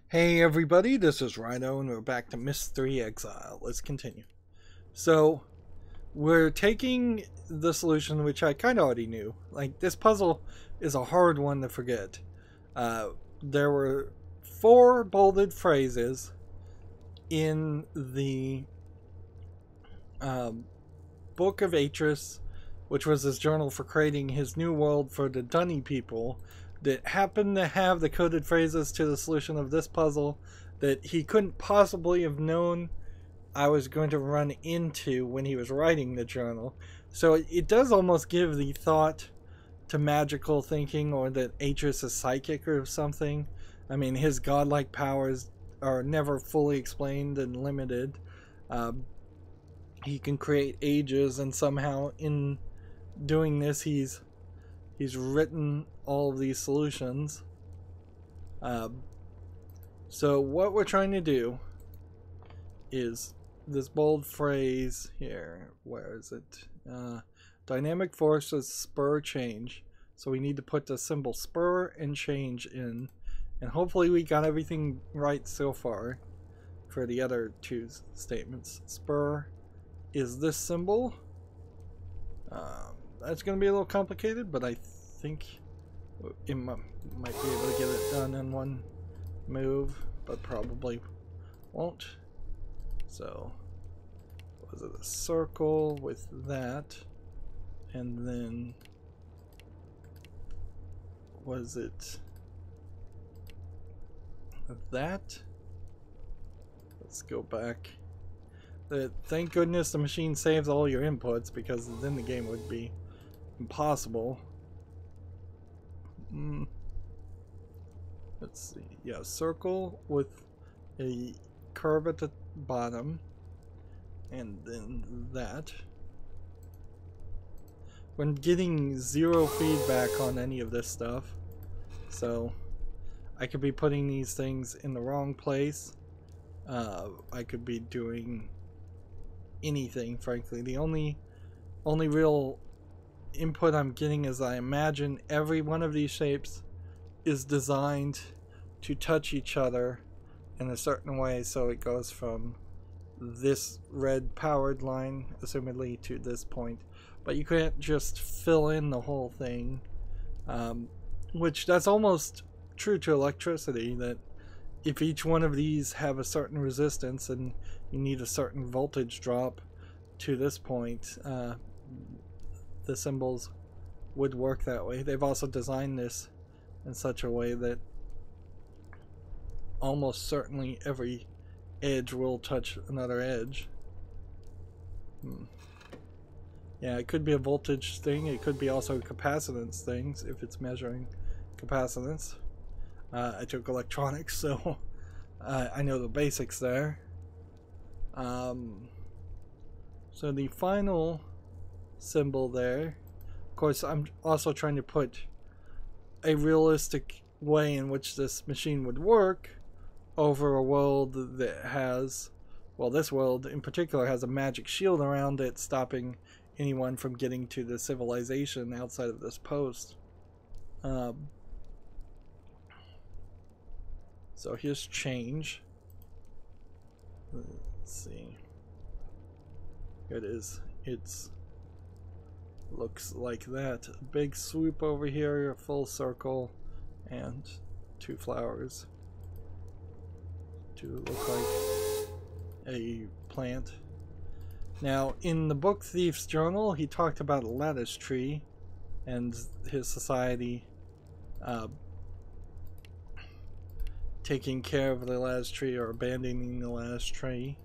Hey everybody, this is Rydo and we're back to Myst III Exile. Let's continue. So, we're taking the solution which I kind of already knew. Like, this puzzle is a hard one to forget. There were 4 bolded phrases in the Book of Atris, which was his journal for creating his new world for the Dunny people, that happened to have the coded phrases to the solution of this puzzle that he couldn't possibly have known I was going to run into when he was writing the journal. So it does almost give the thought to magical thinking, or that Atris is psychic or something. I mean, his godlike powers are never fully explained and limited. He can create ages, and somehow in doing this he's written all of these solutions. So what we're trying to do is this bold phrase here. Where is it? Dynamic forces spur change. So we need to put the symbol spur and change in, and hopefully we got everything right so far for the other 2 statements. Spur is this symbol. That's going to be a little complicated, but I think it might be able to get it done in one move, but probably won't. So, was it a circle with that? And then, was it that? Let's go back. Thank goodness the machine saves all your inputs, because then the game would be impossible. Let's see. Yeah, circle with a curve at the bottom, and then that. When getting 0 feedback on any of this stuff, so I could be putting these things in the wrong place. I could be doing anything, frankly. The only real input I'm getting is I imagine every one of these shapes is designed to touch each other in a certain way, so it goes from this red powered line, assumedly, to this point. But you can't just fill in the whole thing, which that's almost true to electricity, that if each one of these have a certain resistance and you need a certain voltage drop to this point, the symbols would work that way. They've also designed this in such a way that almost certainly every edge will touch another edge. Yeah, it could be a voltage thing. It could be also capacitance things if it's measuring capacitance. I took electronics, so I know the basics there. So the final symbol there, of course, I'm also trying to put a realistic way in which this machine would work over a world that has, well, this world in particular has a magic shield around it, stopping anyone from getting to the civilization outside of this post. So here's change. Let's see. Here it is. It's looks like that. A big swoop over here, a full circle, and 2 flowers to look like a plant. Now, in the Book Thief's journal, he talked about a lattice tree and his society taking care of the lattice tree or abandoning the lattice tree.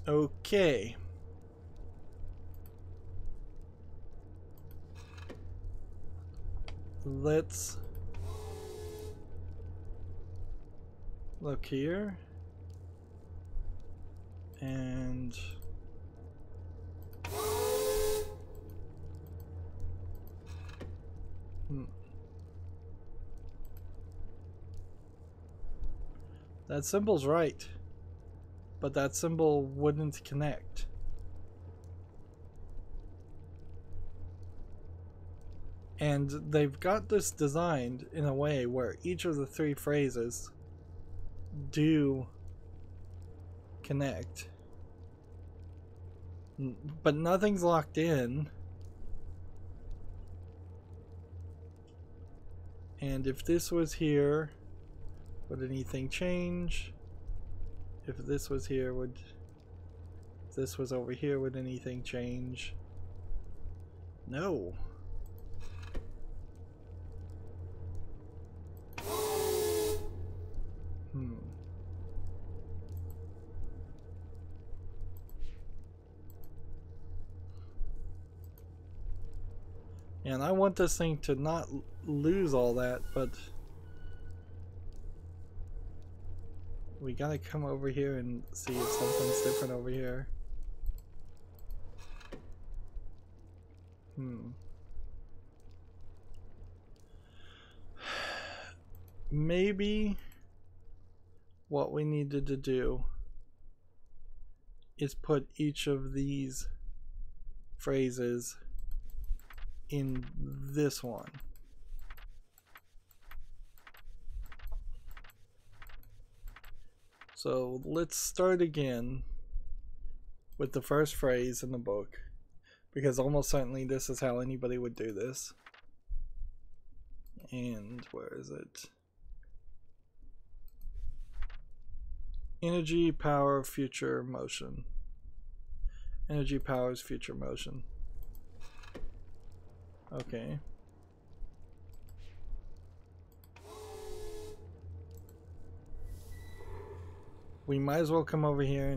Okay. Let's look here. And that symbol's right, but that symbol wouldn't connect. And they've got this designed in a way where each of the 3 phrases do connect. But nothing's locked in. And if this was here, would anything change? If this was here, if this was over here, would anything change? No. And I want this thing to not lose all that, but we gotta come over here and see if something's different over here. Maybe what we needed to do is put each of these phrases in this one. So let's start again with the first phrase in the book, because almost certainly this is how anybody would do this. And where is it? Energy, power, future, motion. Energy powers future motion. Okay. We might as well come over here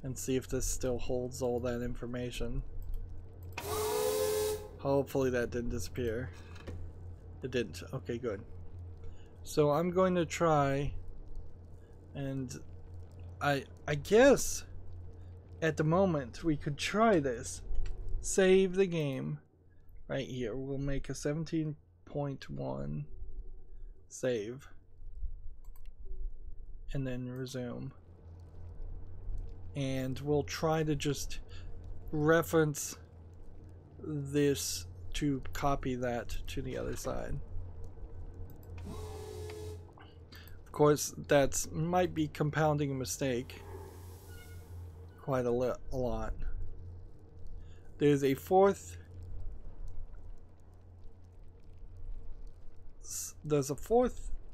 and see if this still holds all that information. Hopefully that didn't disappear. It didn't. Okay, good. So I'm going to try, and I guess at the moment we could try this. Save the game right here. We'll make a 17.1 save and then resume. And we'll try to just reference this to copy that to the other side. Of course, that might be compounding a mistake quite a lot. There's a fourth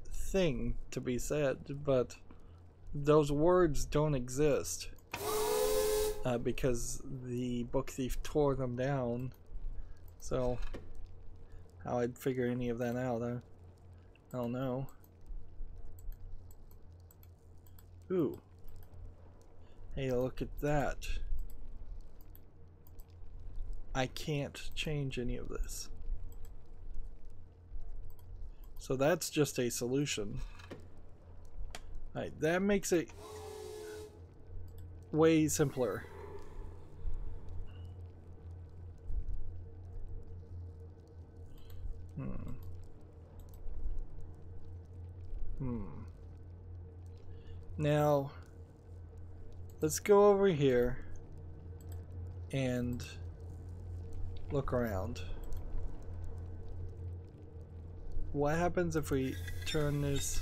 thing to be said, but those words don't exist because the book thief tore them down. So how I'd figure any of that out, I don't know. Ooh. Hey, look at that. I can't change any of this. So that's just a solution. Alright, that makes it way simpler. Now, let's go over here and look around. What happens if we turn this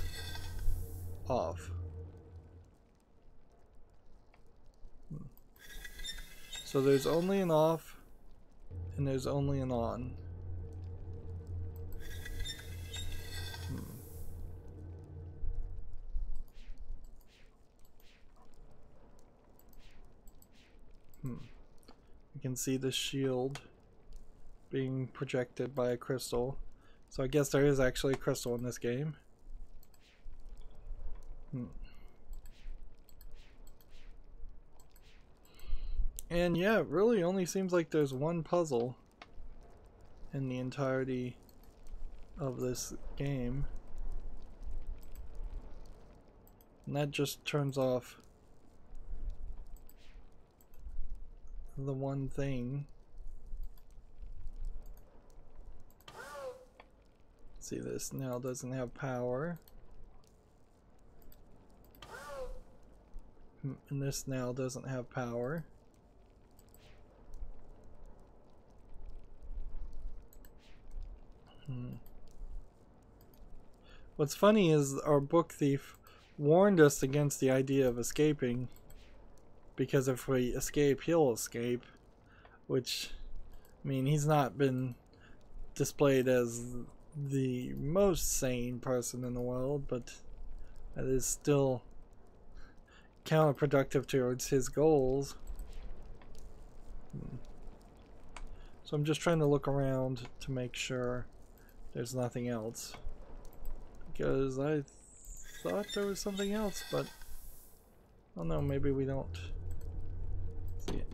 off? So there's only an off and there's only an on. You can see the shield being projected by a crystal. So I guess there is actually a crystal in this game. And yeah, it really only seems like there's one puzzle in the entirety of this game. And that just turns off the one thing. See, this now doesn't have power. And this now doesn't have power. What's funny is our book thief warned us against the idea of escaping, because if we escape, he'll escape, which, I mean, he's not been displayed as the most sane person in the world, but that is still counterproductive towards his goals. So I'm just trying to look around to make sure there's nothing else, because I thought there was something else, but oh no, maybe we don't see it.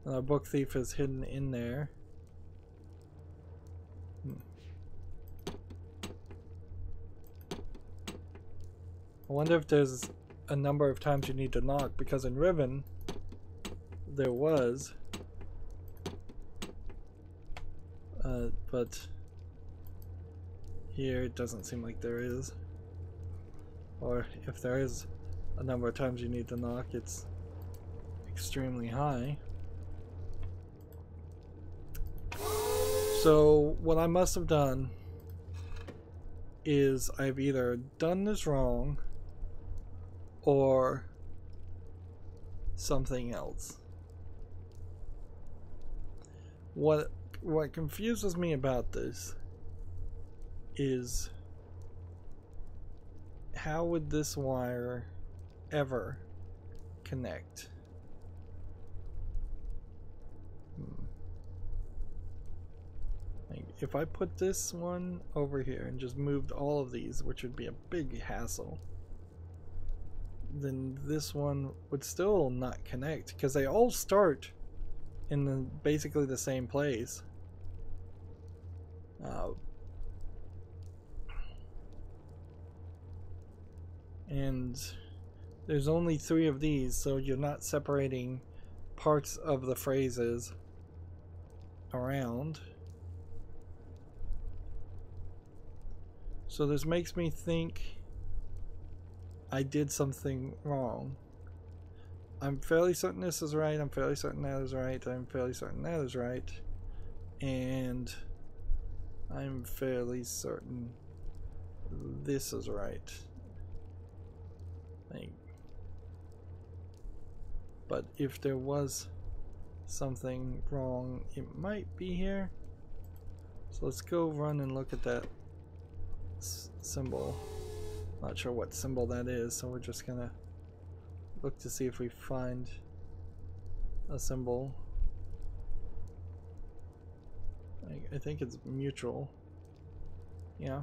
And our book thief is hidden in there. I wonder if there's a number of times you need to knock, because in Riven there was, but here it doesn't seem like there is. Or if there is a number of times you need to knock, it's extremely high. So what I must have done is I've either done this wrong or something else. What confuses me about this is, how would this wire ever connect? Like, if I put this one over here and just moved all of these, which would be a big hassle, then this one would still not connect, because they all start in basically the same place. And there's only 3 of these, so you're not separating parts of the phrases around. So this makes me think I did something wrong. I'm fairly certain this is right, I'm fairly certain that is right, I'm fairly certain that is right, and I'm fairly certain this is right. But if there was something wrong, it might be here. So let's go run and look at that symbol. Not sure what symbol that is, so we're just gonna look to see if we find a symbol. I think it's mutual. Yeah,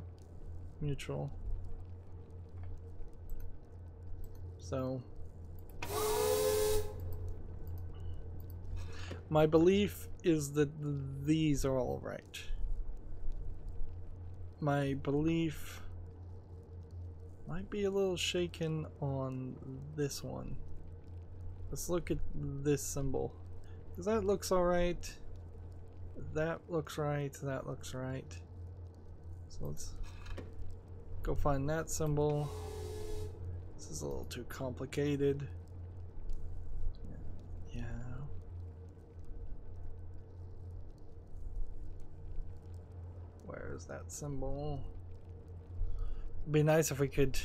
mutual. So my belief is that these are all right. My belief might be a little shaken on this one. Let's look at this symbol, because that looks alright, that looks right, that looks right. So let's go find that symbol. This is a little too complicated. Yeah. Where is that symbol? It'd be nice if we could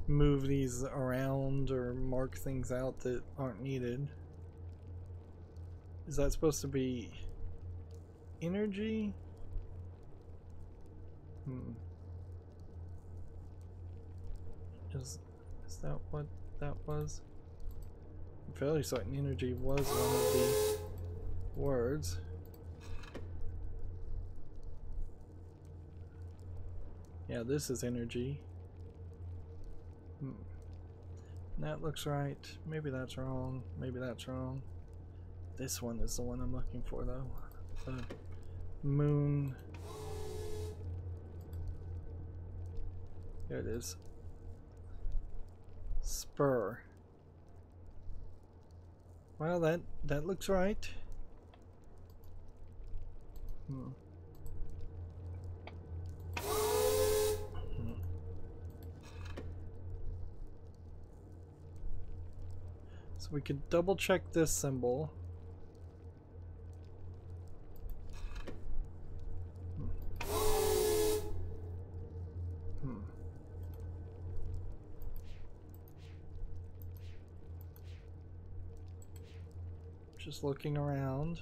move these around or mark things out that aren't needed. Is that supposed to be energy? Is that what that was? I'm fairly certain energy was one of the words. Yeah, this is energy. That looks right. Maybe that's wrong. Maybe that's wrong. This one is the one I'm looking for, though. The moon. There it is. Spur. Well, that looks right. So we could double check this symbol. Just looking around.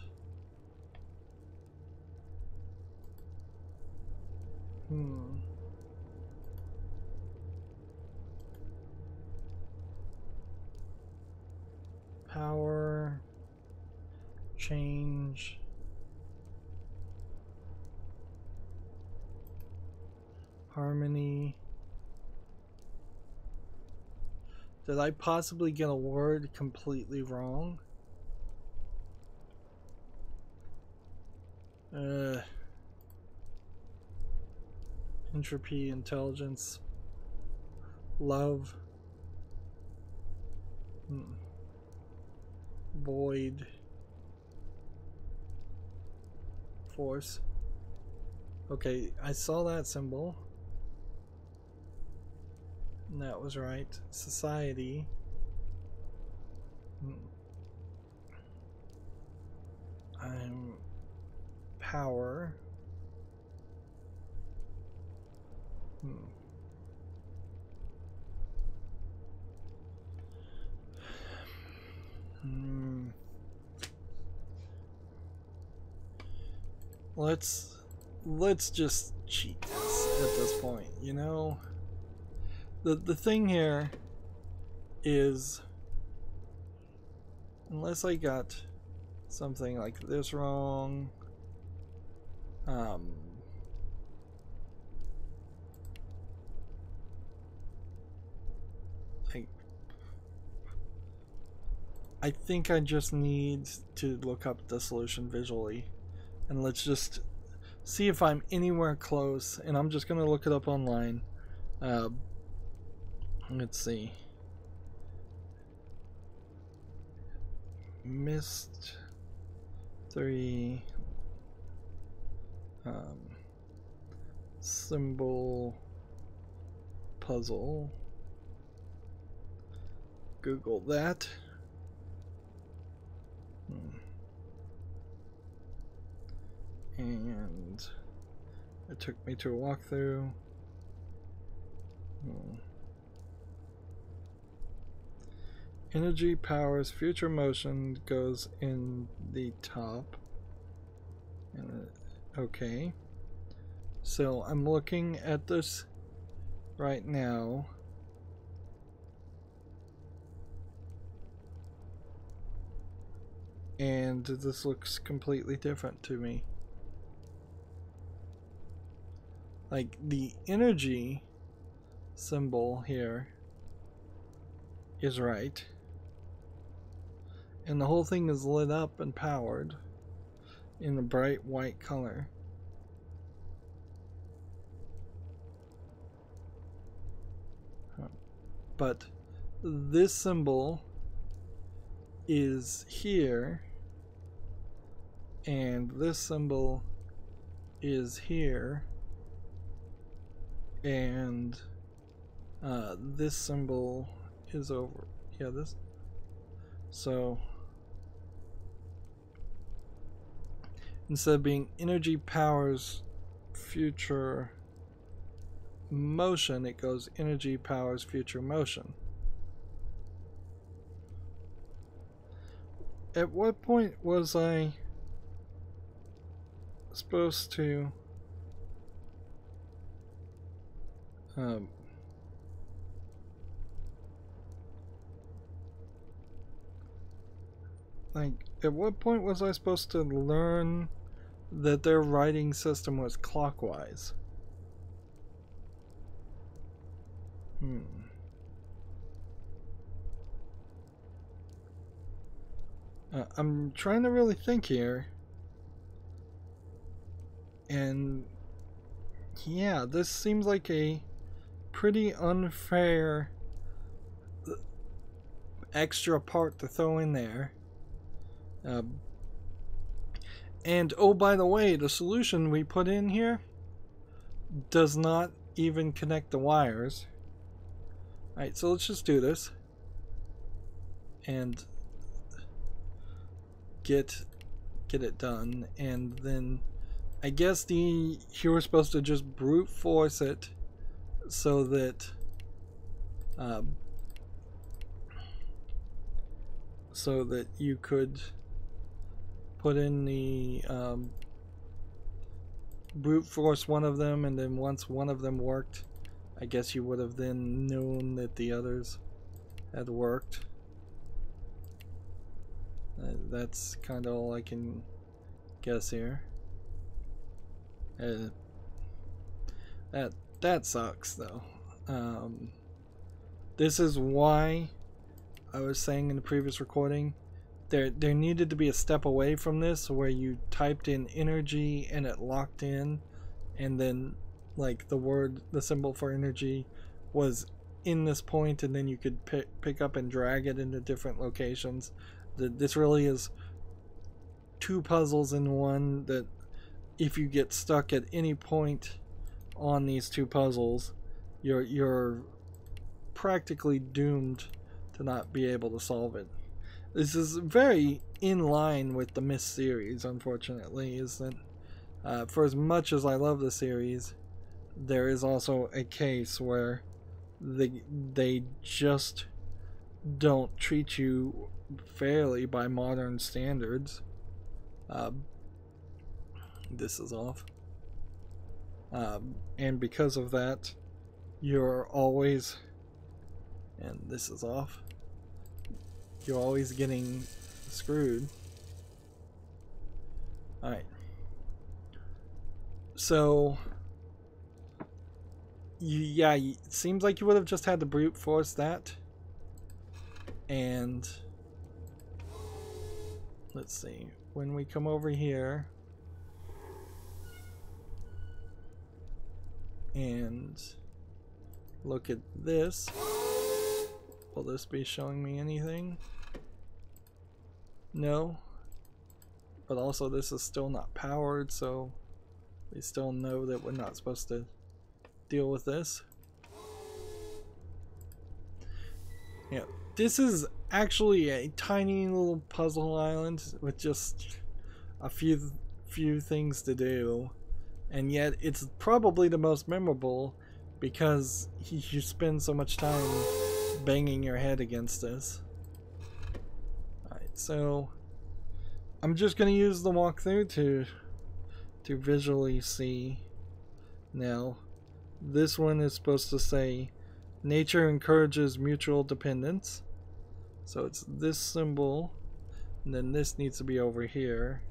Power. Change. Harmony. Did I possibly get a word completely wrong? Entropy, intelligence, love, void, force. Okay, I saw that symbol. And that was right. Society. I'm power. Let's just cheat this at this point, you know? The thing here is, unless I got something like this wrong, I think I just need to look up the solution visually, and let's just see if I'm anywhere close, and I'm just gonna look it up online. Let's see. Myst III symbol puzzle. Google that. And it took me to a walkthrough. Energy powers future motion goes in the top. Okay. So I'm looking at this right now. And this looks completely different to me. Like the energy symbol here is right. And the whole thing is lit up and powered in a bright white color. But this symbol is here, and this symbol is here, and this symbol is over. Yeah, this. So instead of being energy powers future motion, it goes energy powers future motion. At what point was I supposed to like, at what point was I supposed to learn that their writing system was clockwise? I'm trying to really think here. And yeah, this seems like a pretty unfair extra part to throw in there. And oh, by the way, the solution we put in here does not even connect the wires. Alright, so let's just do this and get it done, and then I guess you were supposed to just brute force it so that you could put in the brute force one of them, and then once one of them worked, I guess you would have then known that the others had worked. That's kind of all I can guess here. That sucks though. This is why I was saying in the previous recording there needed to be a step away from this where you typed in energy and it locked in, and then like the symbol for energy was in this point, and then you could pick up and drag it into different locations. This really is two puzzles in one, that if you get stuck at any point on these two puzzles, you're practically doomed to not be able to solve it. This is very in line with the Myst series, unfortunately, isn't it? For as much as I love the series, there is also a case where they just don't treat you fairly by modern standards. This is off. And because of that, you're always, and this is off, you're always getting screwed. Alright. So, yeah, it seems like you would have just had to brute force that. And let's see, when we come over here and look at this, will this be showing me anything? No. But also this is still not powered, so we still know that we're not supposed to deal with this. Yeah, this is actually a tiny little puzzle island with just a few things to do, and yet it's probably the most memorable because you spend so much time banging your head against this. Alright, so I'm just going to use the walkthrough to visually see. Now, this one is supposed to say, nature encourages mutual dependence. So it's this symbol, and then this needs to be over here,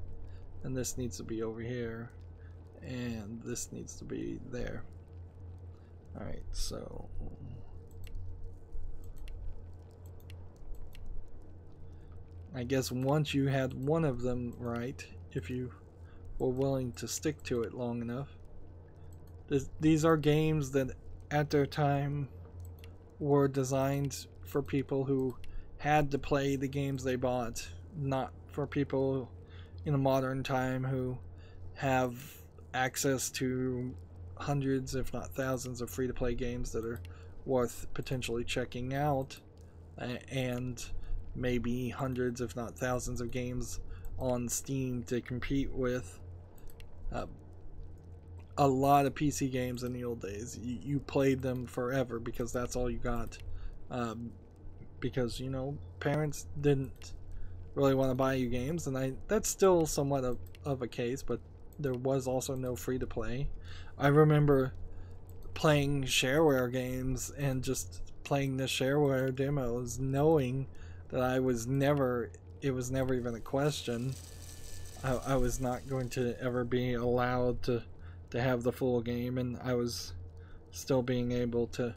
and this needs to be over here, and this needs to be there. Alright, so I guess once you had one of them right, if you were willing to stick to it long enough. These are games that at their time were designed for people who had to play the games they bought, not for people in a modern time who have access to hundreds if not thousands of free-to-play games that are worth potentially checking out, and maybe hundreds if not thousands of games on Steam to compete with. A lot of PC games in the old days, you played them forever because that's all you got, because, you know, parents didn't really want to buy you games, and that's still somewhat of a case, but there was also no free-to-play. I remember playing shareware games and just playing the shareware demos, knowing that it was never even a question. I was not going to ever be allowed to have the full game, and I was still being able to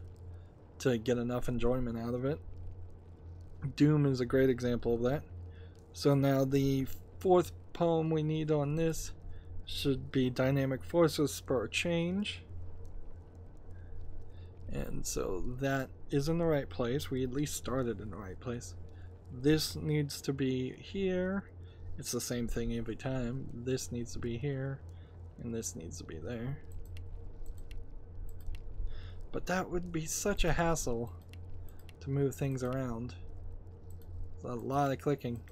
get enough enjoyment out of it. Doom is a great example of that. So now the fourth poem we need on this should be dynamic forces spur change. And so that is in the right place. We at least started in the right place. This needs to be here. It's the same thing every time. This needs to be here, and this needs to be there. But that would be such a hassle to move things around. It's a lot of clicking,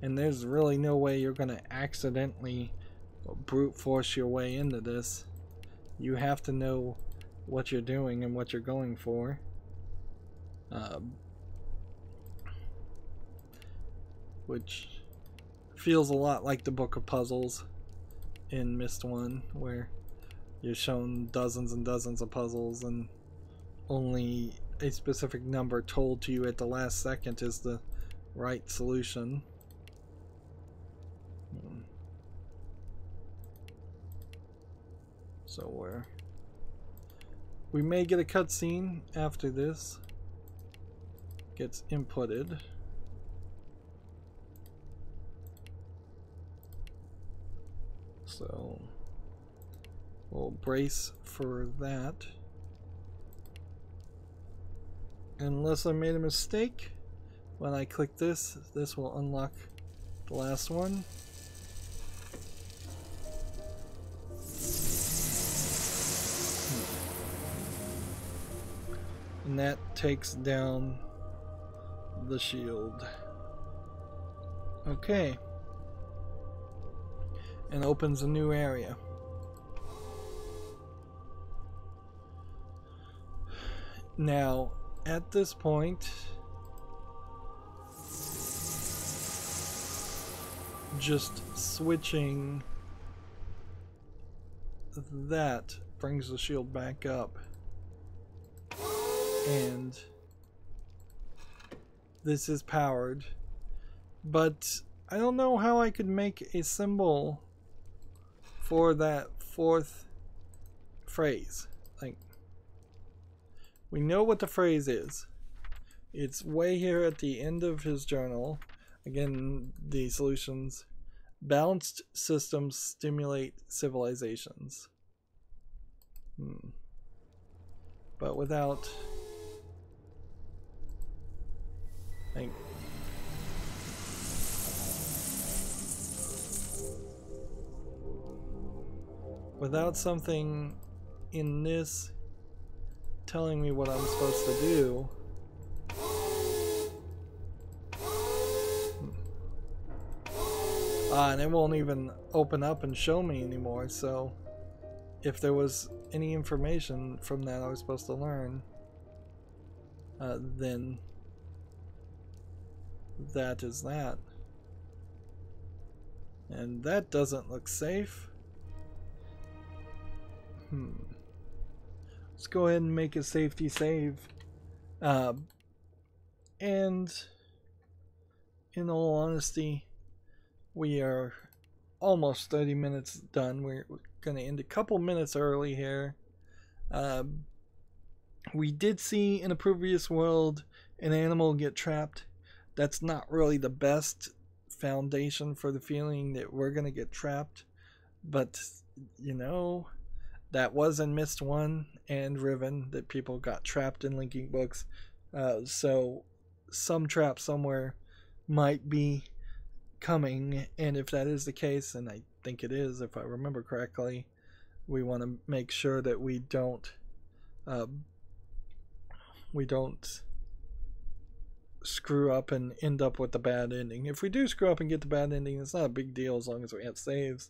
and there's really no way you're going to accidentally brute force your way into this. You have to know what you're doing and what you're going for. Which feels a lot like the Book of Puzzles in Myst 1, where you're shown dozens and dozens of puzzles and only a specific number told to you at the last second is the right solution. So we may get a cutscene after this gets inputted. So we'll brace for that. Unless I made a mistake, when I click this, this will unlock the last one. And that takes down the shield. Okay. And opens a new area. Now, at this point, just switching that brings the shield back up. And this is powered, but I don't know how I could make a symbol for that fourth phrase. Like, we know what the phrase is. It's way here at the end of his journal. Again, the solutions: balanced systems stimulate civilizations. But without, like, without something in this telling me what I'm supposed to do. And it won't even open up and show me anymore, so if there was any information from that I was supposed to learn, then that is that. And that doesn't look safe. Let's go ahead and make a safety save. And in all honesty, we are almost 30 minutes done. We're going to end a couple minutes early here. We did see in a previous world an animal get trapped. That's not really the best foundation for the feeling that we're going to get trapped. But, you know, that was in Myst 1 and Riven, that people got trapped in linking books. So some trap somewhere might be coming, and if that is the case, and I think it is, if I remember correctly, we want to make sure that we don't screw up and end up with the bad ending. If we do screw up and get the bad ending, it's not a big deal as long as we have saves.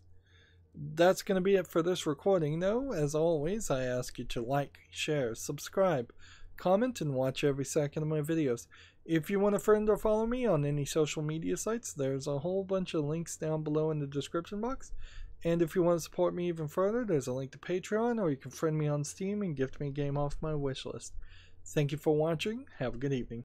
That's going to be it for this recording, though. As always, I ask you to like, share, subscribe, comment, and watch every second of my videos. If you want to friend or follow me on any social media sites, there's a whole bunch of links down below in the description box. And if you want to support me even further, there's a link to Patreon, or you can friend me on Steam and gift me a game off my wishlist. Thank you for watching. Have a good evening.